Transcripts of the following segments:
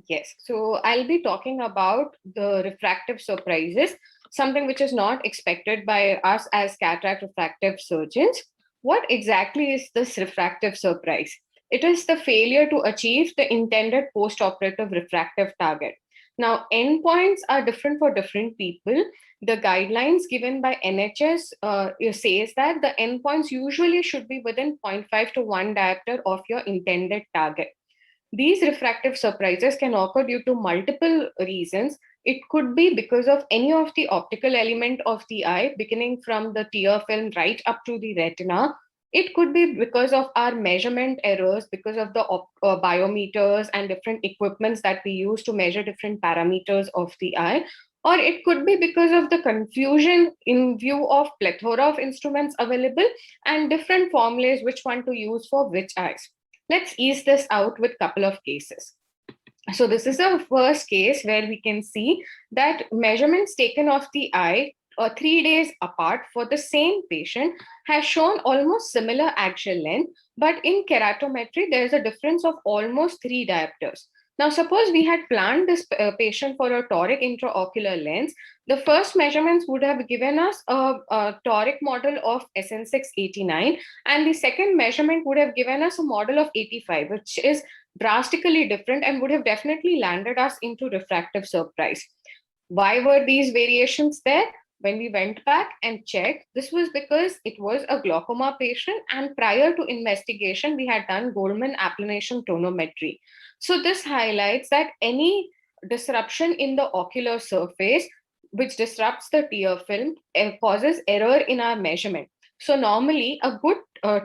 Yes, so I'll be talking about the refractive surprises, something which is not expected by us as cataract refractive surgeons. What exactly is this refractive surprise? It is the failure to achieve the intended post-operative refractive target. Now, endpoints are different for different people. The guidelines given by NHS says that the endpoints usually should be within zero point 0.5 to 1 diopter of your intended target. These refractive surprises can occur due to multiple reasons. It could be because of any of the optical element of the eye, beginning from the tear film right up to the retina. It could be because of our measurement errors, because of the biometers and different equipments that we use to measure different parameters of the eye. Or it could be because of the confusion in view of plethora of instruments available and different formulas which one to use for which eyes. Let's ease this out with a couple of cases. So this is the first case where we can see that measurements taken of the eye 3 days apart for the same patient has shown almost similar axial length, but in keratometry, there is a difference of almost 3 diopters. Now, suppose we had planned this patient for a toric intraocular lens. The first measurements would have given us a toric model of SN689, and the second measurement would have given us a model of 85, which is drastically different and would have definitely landed us into refractive surprise. Why were these variations there? When we went back and checked, this was because it was a glaucoma patient, and prior to investigation, we had done Goldmann applanation tonometry. So this highlights that any disruption in the ocular surface, which disrupts the tear film, causes error in our measurement. So normally, a good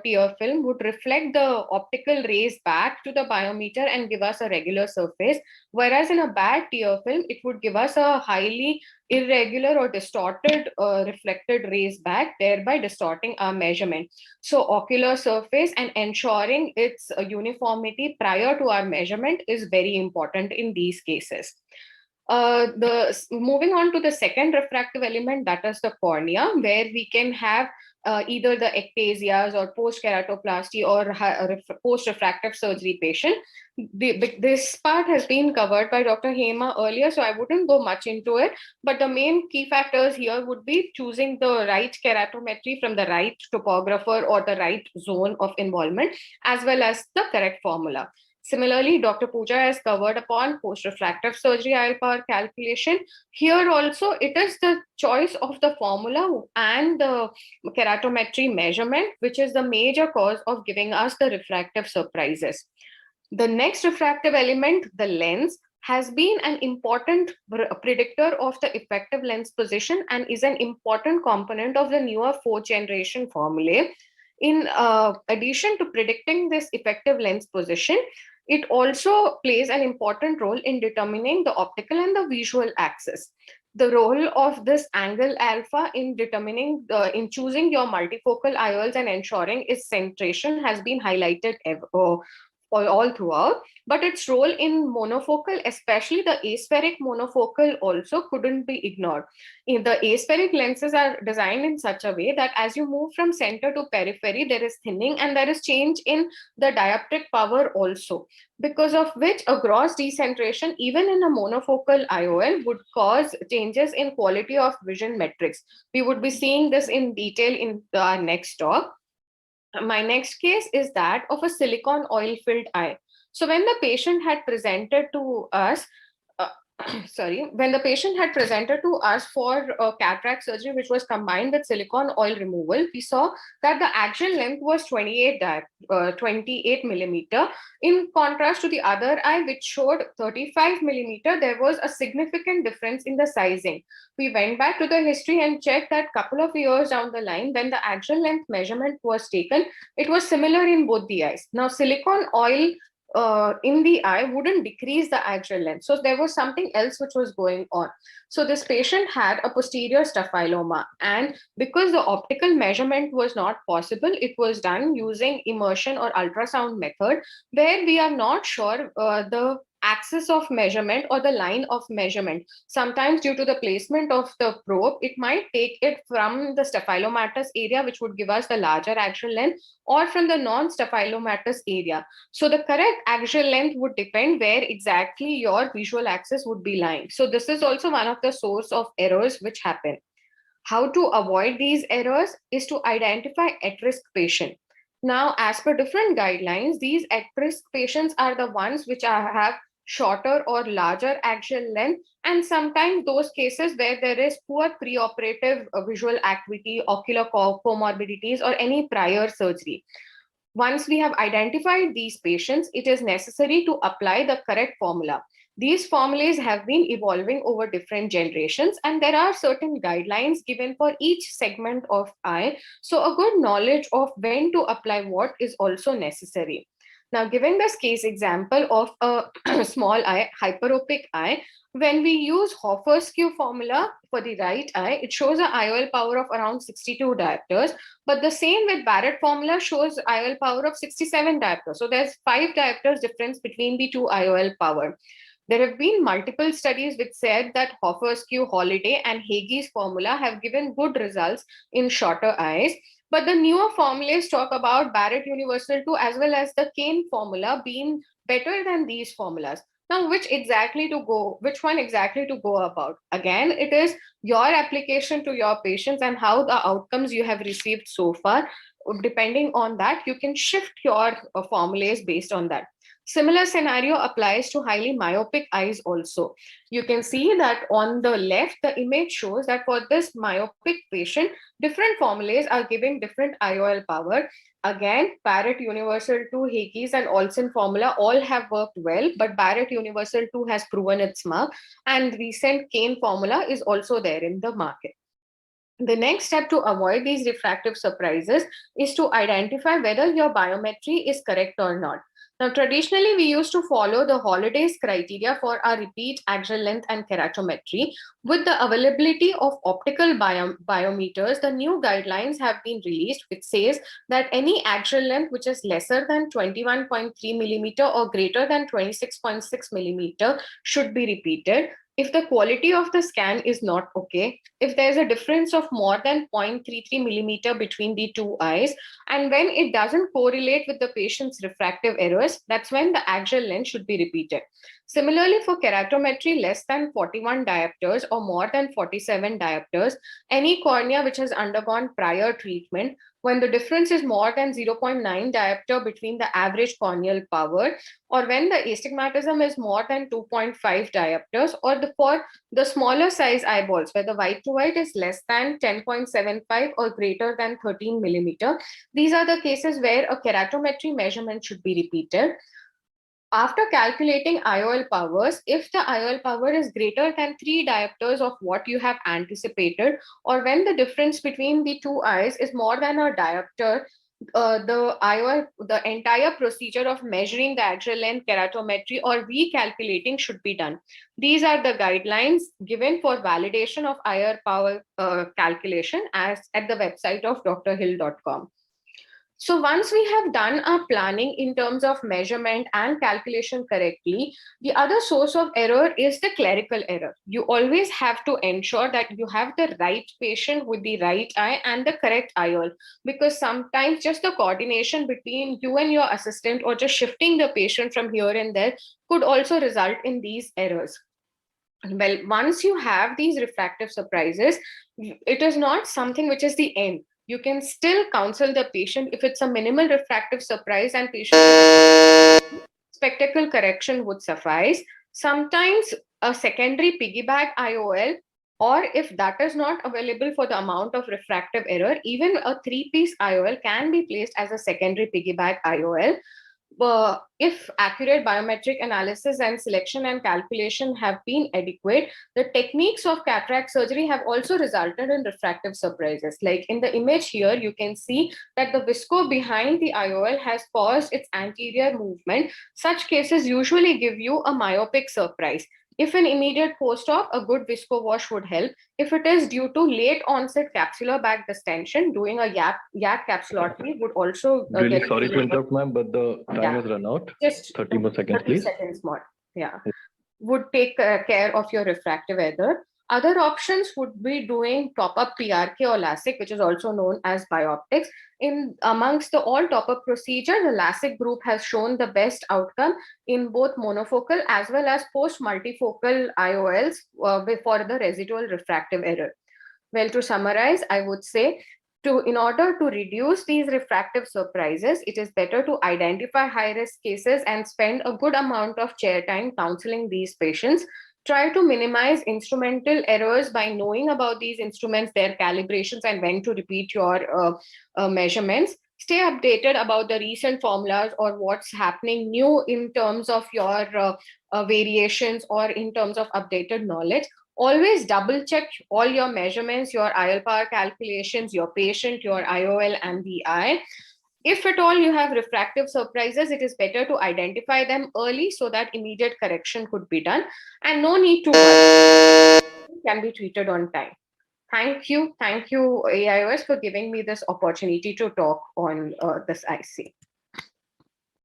tear film would reflect the optical rays back to the biometer and give us a regular surface, whereas in a bad tear film, it would give us a highly irregular or distorted reflected rays back, thereby distorting our measurement. So ocular surface and ensuring its uniformity prior to our measurement is very important in these cases. Moving on to the second refractive element, that is the cornea, where we can have either the ectasias or post keratoplasty or post refractive surgery patient. This part has been covered by Dr. Hema earlier, so I wouldn't go much into it. But the main key factors here would be choosing the right keratometry from the right topographer or the right zone of involvement, as well as the correct formula. Similarly, Dr. Pooja has covered upon post-refractive surgery IL power calculation. Here also, it is the choice of the formula and the keratometry measurement, which is the major cause of giving us the refractive surprises. The next refractive element, the lens, has been an important predictor of the effective lens position and is an important component of the newer fourth generation formulae. In addition to predicting this effective lens position, it also plays an important role in determining the optical and the visual axis. The role of this angle alpha in determining, in choosing your multifocal IOLs and ensuring its centration has been highlighted all throughout, but its role in monofocal, especially the aspheric monofocal, also couldn't be ignored. The aspheric lenses are designed in such a way that as you move from center to periphery, there is thinning and there is change in the dioptric power also, because of which a gross decentration, even in a monofocal IOL, would cause changes in quality of vision metrics. We would be seeing this in detail in our next talk. My next case is that of a silicone oil filled eye. So when the patient had presented to us, uh, when the patient had presented to us for cataract surgery, which was combined with silicone oil removal, we saw that the axial length was 28 millimeter. In contrast to the other eye, which showed 35 millimeter, there was a significant difference in the sizing. We went back to the history and checked that couple of years down the line, when the axial length measurement was taken, it was similar in both the eyes. Now, silicone oil in the eye wouldn't decrease the axial length. So there was something else which was going on. So this patient had a posterior staphyloma, and because the optical measurement was not possible, it was done using immersion or ultrasound method, where we are not sure the axis of measurement or the line of measurement. Sometimes due to the placement of the probe, it might take it from the staphylomatous area, which would give us the larger axial length, or from the non-staphylomatous area. So the correct axial length would depend where exactly your visual axis would be lying. So this is also one of the source of errors which happen. How to avoid these errors is to identify at-risk patient. Now, as per different guidelines, these at-risk patients are the ones which have shorter or larger axial length, and sometimes those cases where there is poor preoperative visual acuity, ocular comorbidities, or any prior surgery. Once we have identified these patients, it is necessary to apply the correct formula. These formulas have been evolving over different generations, and there are certain guidelines given for each segment of eye. So a good knowledge of when to apply what is also necessary. Now, giving this case example of a small eye, hyperopic eye, when we use Hoffer's-Q formula for the right eye, it shows an IOL power of around 62 diopters, but the same with Barrett formula shows IOL power of 67 diopters. So there's 5 diopters difference between the two IOL power. There have been multiple studies which said that Hoffer's-Q, Holiday, and Haig's formula have given good results in shorter eyes. But the newer formulas talk about Barrett Universal 2 as well as the Kane formula being better than these formulas. Now, which one exactly to go about? Again, it is your application to your patients and how the outcomes you have received so far. Depending on that, you can shift your formulas based on that. Similar scenario applies to highly myopic eyes also. You can see that on the left, the image shows that for this myopic patient, different formulas are giving different IOL power. Again, Barrett Universal 2, Haig's, and Olsen formula all have worked well, but Barrett Universal 2 has proven its mark, and recent Kane formula is also there in the market. The next step to avoid these refractive surprises is to identify whether your biometry is correct or not. Now, traditionally, we used to follow the Holliday's criteria for our repeat axial length and keratometry. With the availability of optical biometers, the new guidelines have been released, which says that any axial length which is lesser than 21.3 millimeter or greater than 26.6 millimeter should be repeated. If the quality of the scan is not okay, if there's a difference of more than 0.33 millimeter between the two eyes, and when it doesn't correlate with the patient's refractive errors, that's when the axial length should be repeated. Similarly, for keratometry less than 41 diopters or more than 47 diopters, any cornea which has undergone prior treatment, when the difference is more than 0.9 diopter between the average corneal power, or when the astigmatism is more than 2.5 diopters, or for the smaller size eyeballs, where the white to white is less than 10.75 or greater than 13 millimeter, these are the cases where a keratometry measurement should be repeated. After calculating IOL powers, if the IOL power is greater than 3 diopters of what you have anticipated, or when the difference between the two eyes is more than a diopter, the entire procedure of measuring the axial length, keratometry, or recalculating should be done. These are the guidelines given for validation of IOL power calculation as at the website of drhill.com. So once we have done our planning in terms of measurement and calculation correctly, the other source of error is the clerical error. You always have to ensure that you have the right patient with the right eye and the correct IOL, because sometimes just the coordination between you and your assistant or just shifting the patient from here and there could also result in these errors. Well, once you have these refractive surprises, it is not something which is the end. You can still counsel the patient if it's a minimal refractive surprise and patient spectacle correction would suffice. Sometimes a secondary piggyback IOL, or if that is not available for the amount of refractive error, even a 3-piece IOL can be placed as a secondary piggyback IOL. If accurate biometric analysis and selection and calculation have been adequate, the techniques of cataract surgery have also resulted in refractive surprises. Like in the image here, you can see that the visco behind the IOL has caused its anterior movement. Such cases usually give you a myopic surprise. If an immediate post-op, a good visco wash would help. If it is due to late onset capsular bag distension, doing a YAG capsulotomy would also really sorry to interrupt, ma'am, but the time has run out. Just 30 more seconds, 30 please. seconds more. Yeah, would take care of your refractive error. Other options would be doing top-up PRK or LASIK, which is also known as bioptics. In amongst the all top-up procedure, the LASIK group has shown the best outcome in both monofocal as well as post-multifocal IOLs for the residual refractive error. Well, to summarize, I would say in order to reduce these refractive surprises, it is better to identify high risk cases and spend a good amount of chair time counseling these patients. Try to minimize instrumental errors by knowing about these instruments, their calibrations, and when to repeat your measurements. Stay updated about the recent formulas or what's happening new in terms of your variations or in terms of updated knowledge. Always double check all your measurements, your IOL power calculations, your patient, your IOL, and the eye. If at all you have refractive surprises, it is better to identify them early so that immediate correction could be done, and no need to worry, can be treated on time. Thank you, AIOS, for giving me this opportunity to talk on this IC.